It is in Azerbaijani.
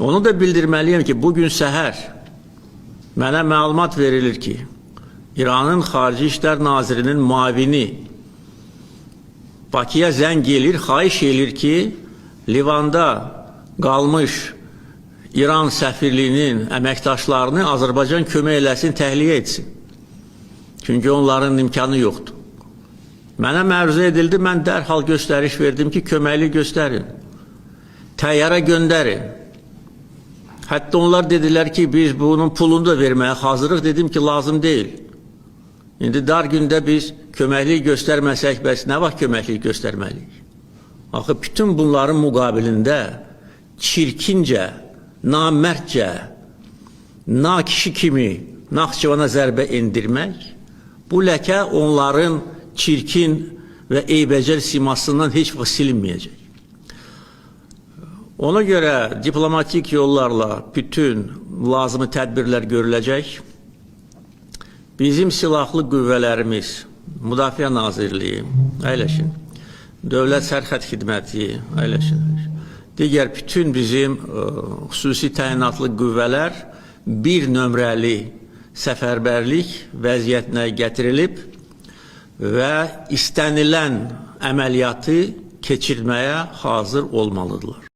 Onu da bildirməliyəm ki, bugün səhər mənə məlumat verilir ki, İranın Xarici İşlər Nazirinin müavini Bakıya zəng edir, xahiş edir ki, Livanda qalmış İran səfirliyinin əməkdaşlarını Azərbaycan kömək eləsin, təxliyə etsin. Çünki onların imkanı yoxdur. Mənə məruzə edildi, mən dərhal göstəriş verdim ki, köməkli göstərin, təyyarə göndərin. Hətta onlar dedilər ki, biz bunun pulunu da verməyə hazırıq. Dedim ki, lazım deyil. İndi dar gündə biz köməklik göstərməsək, bəs nə vaxt köməklik göstərməliyik? Axı, bütün bunların müqabilində çirkincə, namərdcə, nakişi kimi Naxçıvana zərbə endirmək, bu ləkə onların çirkin və eybəcər simasından heç vaxt silinməyəcək. Ona görə diplomatik yollarla bütün lazımi tədbirlər görüləcək. Bizim silahlı qüvvələrimiz, Müdafiə Nazirliyi, əyləşin, Dövlət Sərhəd Xidməti, əyləşin, digər bütün bizim xüsusi təyinatlı qüvvələr bir nömrəli səfərbərlik vəziyyətinə gətirilib və istənilən əməliyyatı keçirməyə hazır olmalıdırlar.